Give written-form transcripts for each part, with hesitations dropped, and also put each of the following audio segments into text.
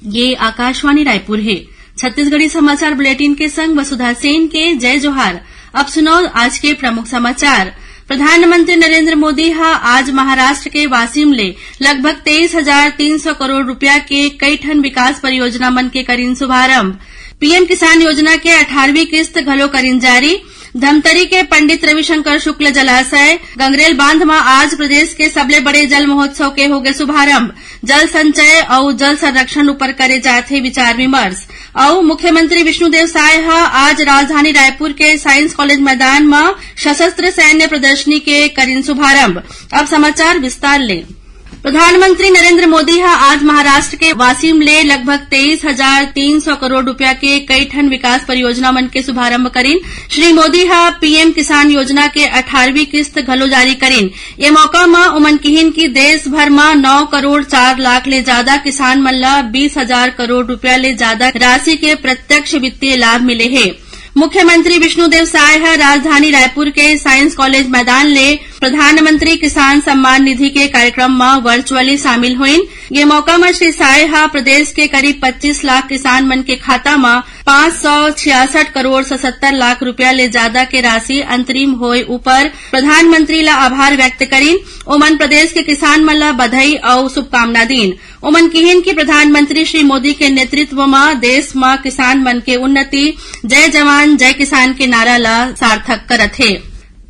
ये आकाशवाणी रायपुर है। छत्तीसगढ़ी समाचार बुलेटिन के संग वसुधा सेन के जय जोहार। अब सुनो आज के प्रमुख समाचार। प्रधानमंत्री नरेंद्र मोदी आज महाराष्ट्र के वासिम ले लगभग 23,300 करोड़ रुपया के कई ठन विकास परियोजना मन के करीन शुभारंभ। पीएम किसान योजना के 18वीं किस्त घलो करीन जारी। धमतरी के पंडित रविशंकर शुक्ल जलाशय गंगरेल बांध में आज प्रदेश के सबले बड़े जल महोत्सव के होगे शुभारंभ। जल संचय और जल संरक्षण ऊपर करे जाथे विचार विमर्श। और मुख्यमंत्री विष्णुदेव साय आज राजधानी रायपुर के साइंस कॉलेज मैदान में सशस्त्र सैन्य प्रदर्शनी के करीन शुभारंभ। अब समाचार विस्तार ले। प्रधानमंत्री नरेंद्र मोदी आज महाराष्ट्र के वासिम ले लगभग 23,300 करोड़ रुपया के कई ठन विकास परियोजना मन के शुभारंभ करीन। श्री मोदी पीएम किसान योजना के 18वीं किस्त घलो जारी करीन। ये मौका में उमन किहिन की देश भर में 9 करोड़ 4 लाख ले ज्यादा किसान मन ला 20,000 करोड़ रुपया ले ज्यादा राशि के प्रत्यक्ष वित्तीय लाभ मिले है। मुख्यमंत्री विष्णुदेव साय राजधानी रायपुर के साइंस कॉलेज मैदान ले प्रधानमंत्री किसान सम्मान निधि के कार्यक्रम में वर्चुअली शामिल हुईन। ये मौका में श्री साय प्रदेश के करीब 25 लाख किसान मन के खाता में 566 करोड़ 77 लाख रुपया ले ज्यादा के राशि अंतरिम होए ऊपर प्रधानमंत्री ला आभार व्यक्त करीन। ओमन प्रदेश के किसान मन ला बधाई और शुभकामना दीन। ओमन किहिन की प्रधानमंत्री श्री मोदी के नेतृत्व में देश में किसान मन के उन्नति जय जवान जय किसान के नारा ला सार्थक करत है।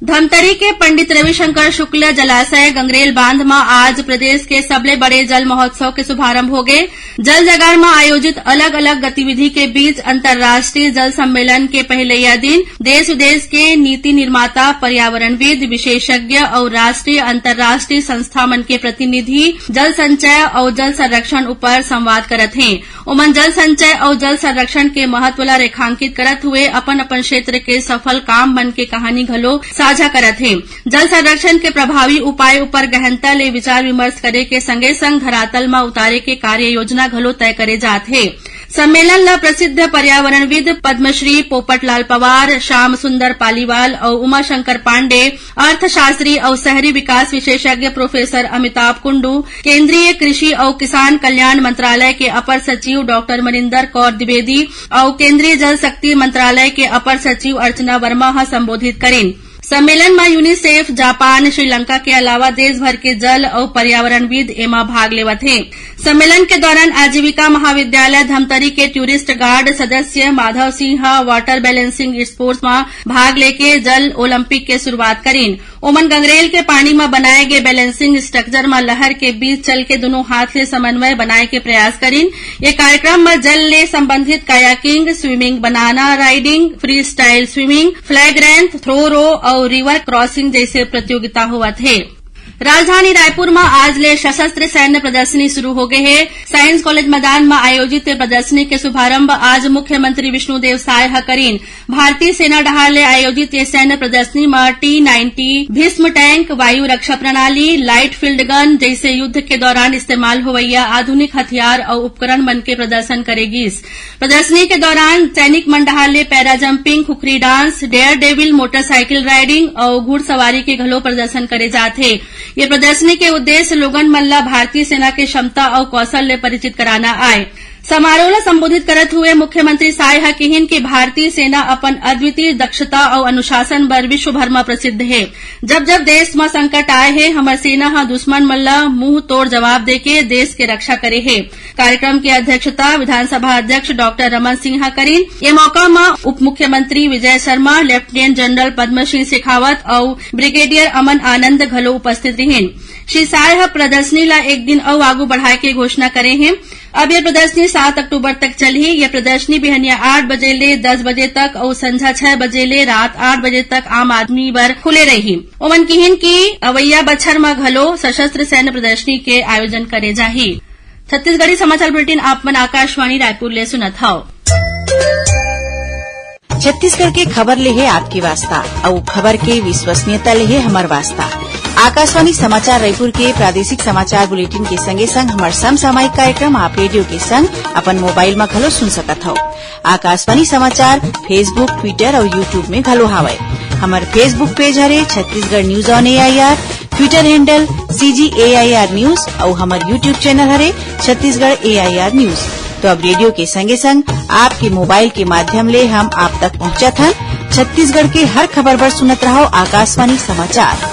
धमतरी के पंडित रविशंकर शुक्ल जलाशय गंगरेल बांध में आज प्रदेश के सबले बड़े जल महोत्सव के शुभारंभ हो गए। जल जगार में आयोजित अलग अलग गतिविधि के बीच अंतर्राष्ट्रीय जल सम्मेलन के पहले दिन देश विदेश के नीति निर्माता, पर्यावरणविद, विशेषज्ञ और राष्ट्रीय अंतर्राष्ट्रीय संस्था मन के प्रतिनिधि जल संचय और जल संरक्षण ऊपर संवाद करत हैं। उमन जल संचय और जल संरक्षण के महत्व ला रेखांकित करत हुए अपन अपन क्षेत्र के सफल काम मन के कहानी घलो साझा करत है। जल संरक्षण के प्रभावी उपाय ऊपर गहनता ले विचार विमर्श करे के संगे संग धरातल में उतारे के कार्य योजना घलो तय करे जात है। सम्मेलन ला प्रसिद्ध पर्यावरणविद पद्मश्री पोपटलाल पवार, श्याम सुंदर पालीवाल और उमाशंकर पांडे, अर्थशास्त्री और शहरी विकास विशेषज्ञ प्रोफेसर अमिताभ कुंडू, केंद्रीय कृषि और किसान कल्याण मंत्रालय के अपर सचिव डॉक्टर मनिंदर कौर द्विवेदी और केंद्रीय जल शक्ति मंत्रालय के अपर सचिव अर्चना वर्मा संबोधित करें। सम्मेलन में यूनिसेफ, जापान, श्रीलंका के अलावा देश भर के जल और पर्यावरणविद एमा भाग लेवत हैं। सम्मेलन के दौरान आजीविका महाविद्यालय धमतरी के टूरिस्ट गार्ड सदस्य Madhav Singh water balancing sports में भाग लेके जल ओलंपिक के शुरुआत करीन। ओमन गंगरेल के पानी में बनाए गए बैलेंसिंग स्ट्रक्चर में लहर के बीच चल के दोनों हाथ ले समन्वय बनाए के प्रयास करीन। ये कार्यक्रम में जल ले संबंधित kayaking, swimming, banana riding, freestyle swimming, flag रेंथ, थ्रो रो और रिवर क्रॉसिंग जैसे प्रतियोगिता हुआ थे। राजधानी रायपुर में आज ले सशस्त्र सैन्य प्रदर्शनी शुरू हो गई है। साइंस कॉलेज मैदान में आयोजित प्रदर्शनी के शुभारंभ आज मुख्यमंत्री विष्णुदेव साय करीन। भारतीय सेना डहार ले आयोजित ये सैन्य प्रदर्शनी में T-90 भीष्म टैंक, वायु रक्षा प्रणाली, लाइट फील्ड गन जैसे युद्ध के दौरान इस्तेमाल होवैया आधुनिक हथियार और उपकरण मन के प्रदर्शन करेगी। प्रदर्शनी के दौरान सैनिक मन डहार ले para jumping, khukri dance, daredevil, motorcycle riding और घुड़सवारी के घलो प्रदर्शन करे जाथे। ये प्रदर्शनी के उद्देश्य लोगन मन ला भारतीय सेना के क्षमता और कौशल ले परिचित कराना आए। समारोह ला संबोधित करत हुए मुख्यमंत्री साय किहिन की भारतीय सेना अपन अद्वितीय दक्षता और अनुशासन बर विश्व भर में प्रसिद्ध है। जब जब देश में संकट आए है हमर सेना दुश्मन मन ला मुंह तोड़ जवाब देके देश के रक्षा करे है। कार्यक्रम की अध्यक्षता विधानसभा अध्यक्ष डॉक्टर रमन सिंह करीन। ये मौका में उप मुख्यमंत्री विजय शर्मा, लेफ्टिनेंट जनरल पद्मश्री शेखावत और ब्रिगेडियर अमन आनंद घलो उपस्थित रहिन। श्री साय प्रदर्शनी ला एक दिन और आगू बढ़ाए के घोषणा करे हैं। अब यह प्रदर्शनी 7 अक्टूबर तक चली। यह प्रदर्शनी बिहनिया 8 बजे ले 10 बजे तक और संझा 6 बजे ले रात 8 बजे तक आम आदमी बर खुले रही। ओमन किहिन की अवैया बछर में घलो सशस्त्र सैन्य प्रदर्शनी के आयोजन करे जाही। छत्तीसगढ़ी समाचार बुलेटिन आप मन आकाशवाणी रायपुर ले सुनत हव। छत्तीसगढ़ के खबर ले है आपकी वास्ता और खबर के विश्वसनीयता ले है हमार वास्ता। आकाशवाणी समाचार रायपुर के प्रादेशिक समाचार बुलेटिन के संगे संग हमार समसामयिक कार्यक्रम आप रेडियो के संग अपन मोबाइल में घलो सुन सकत हो। आकाशवाणी समाचार फेसबुक, ट्विटर और यूट्यूब में घलो हावय। हमार फेसबुक पेज हरे Chhattisgarh news on AIR, Twitter handle CGAIR news और हमार यूट्यूब चैनल हरे छत्तीसगढ़ AIR न्यूज। तो अब रेडियो के संगे संग आपके मोबाइल के माध्यम ले हम आप तक पहुंचत हन। छत्तीसगढ़ के हर खबर पर सुनत रहो आकाशवाणी समाचार।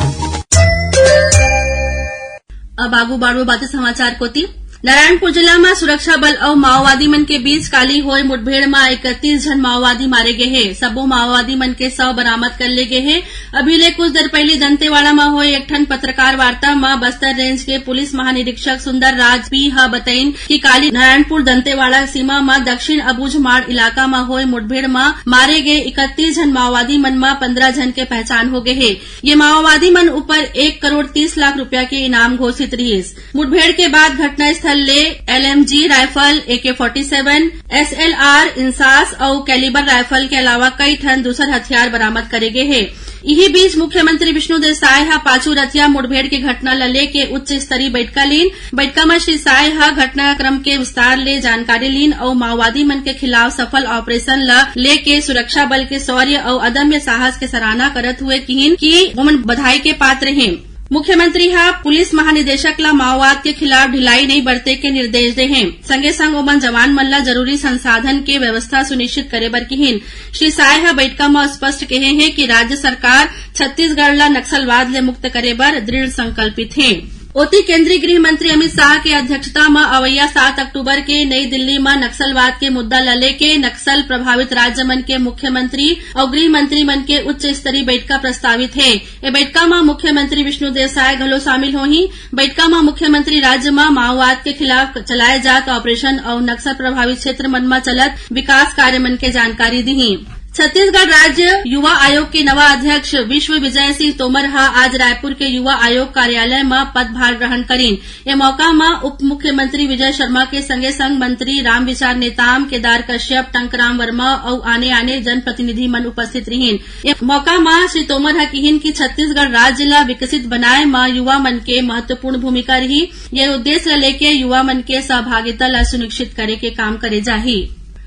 अब आगू बाड़ो बातें समाचार कोती। नारायणपुर जिला में सुरक्षा बल और माओवादी मन के बीच काली होए मुठभेड़ में 31 जन माओवादी मारे गए हैं। सबो माओवादी मन के शव बरामद कर ले गए हैं। अभी ले कुछ देर पहले दंतेवाड़ा में हुए एक ठन पत्रकार वार्ता में बस्तर रेंज के पुलिस महानिरीक्षक सुंदर राज पी बताइन कि काली नारायणपुर दंतेवाड़ा सीमा में दक्षिण अबूझमाड़ इलाका में हुए मुठभेड़ में मारे गए 31 जन माओवादी मन में 15 जन के पहचान हो गए है। ये माओवादी मन ऊपर 1 करोड़ 30 लाख रुपया के इनाम घोषित रही। मुठभेड़ के बाद घटनास्थल ले LMG rifle, AK-47, SLR, INSAS और कैलिबर राइफल के अलावा कई ठन दूसर हथियार बरामद करे गए हैं। यही बीच मुख्यमंत्री विष्णुदेव साय हा पांचू रतिया मुठभेड़ के घटना ल लेके उच्च स्तरीय बैठका लीन। बैठका में श्री साय हा घटनाक्रम के विस्तार ले जानकारी लीन और माओवादी मन के खिलाफ सफल ऑपरेशन ल लेके सुरक्षा बल के शौर्य और अदम्य साहस के सराहना करत हुए कहिन कि वमन बधाई के पात्र हैं। मुख्यमंत्री हा पुलिस महानिदेशक ला माओवाद के खिलाफ ढिलाई नहीं बरते के निर्देश दे हैं। संगे संग ओमन जवान मन ला जरूरी संसाधन के व्यवस्था सुनिश्चित करे बर कहिन। श्री साय हा बैठका में स्पष्ट कहे हैं कि राज्य सरकार छत्तीसगढ़ ला नक्सलवाद ले मुक्त करे बर दृढ़ संकल्पित है। ओती केंद्रीय गृह मंत्री अमित शाह के अध्यक्षता में अवैया 7 अक्टूबर के नई दिल्ली में नक्सलवाद के मुद्दा ल लेके नक्सल प्रभावित राज्य मन के मुख्यमंत्री और गृह मंत्री मन के उच्च स्तरीय बैठका प्रस्तावित है। ये बैठका में मुख्यमंत्री विष्णुदेव साय घलो शामिल होही। बैठका में मुख्यमंत्री राज्य में माओवाद के खिलाफ चलाए जात ऑपरेशन और नक्सल प्रभावित क्षेत्र मन में चलत विकास कार्य मन के जानकारी दी। छत्तीसगढ़ राज्य युवा आयोग के नवा अध्यक्ष विश्व विजय सिंह तोमर हा आज रायपुर के युवा आयोग कार्यालय में पदभार ग्रहण करीन। ये मौका में उप मुख्यमंत्री विजय शर्मा के संगे संग मंत्री रामविचार नेताम, केदार कश्यप, टंकराम वर्मा और आने जनप्रतिनिधि मन उपस्थित रहीन। ये मौका में श्री तोमर हा कहिन कि छत्तीसगढ़ राज्य ला विकसित बनाए में युवा मन के महत्वपूर्ण भूमिका रही। ये उद्देश्य लेके युवा मन के सहभागिता ला सुनिश्चित करे के काम करे जाही।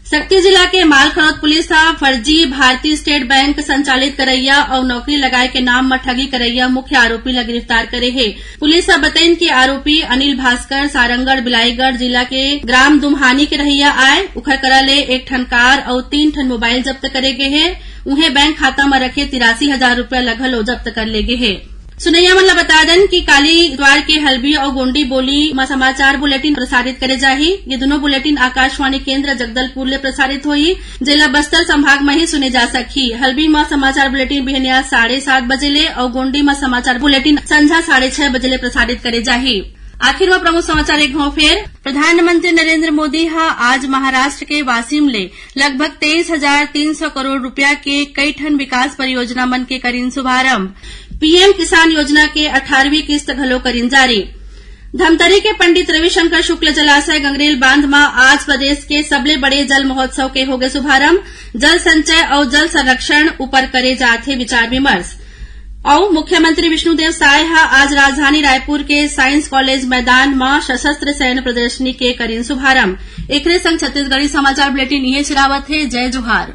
सक्ती जिला के मालखरौद पुलिस हा फर्जी भारतीय स्टेट बैंक संचालित करैया और नौकरी लगाए के नाम में ठगी करैया मुख्य आरोपी ला गिरफ्तार करे है। पुलिस हा बताइन कि आरोपी अनिल भास्कर सारंगढ़ बिलाईगढ़ जिला के ग्राम दुम्हानी के रहिया आए। उखर करा ले 1 ठन कार और 3 ठन मोबाइल जब्त करे गए है। उन्हें बैंक खाता में रखे 83,000 रूपया लगल जब्त कर ले गए है। सुनैया मन ला बता दें कि काली द्वार के हल्बी और गोंडी बोली में समाचार बुलेटिन प्रसारित करे जाही। ये दोनों बुलेटिन आकाशवाणी केंद्र जगदलपुर ले प्रसारित होई, जिला बस्तर संभाग में ही सुने जा सकी। हल्बी में समाचार बुलेटिन बिहनिया 7:30 बजे ले और गोंडी में समाचार बुलेटिन संझा 6:30 बजे ले प्रसारित करे जाही। आखिर में प्रमुख समाचार एक घाव फेर। प्रधानमंत्री नरेंद्र मोदी हा आज महाराष्ट्र के वासिम ले लगभग 23,300 करोड़ रुपया के कई ठन विकास परियोजना मन के करीन शुभारंभ। पीएम किसान योजना के 18वीं किस्त घलो करीन जारी। धमतरी के पंडित रविशंकर शुक्ल जलाशय गंगरेल बांध में आज प्रदेश के सबले बड़े जल महोत्सव के होगे शुभारंभ। जल संचय और जल संरक्षण ऊपर करे जाते विचार विमर्श। और मुख्यमंत्री विष्णुदेव साय हा आज राजधानी रायपुर के साइंस कॉलेज मैदान में सशस्त्र सैन्य प्रदर्शनी के करीन शुभारंभ। एकरे संग छत्तीसगढ़ी समाचार बुलेटिन ये चिरावत है। जय जोहार।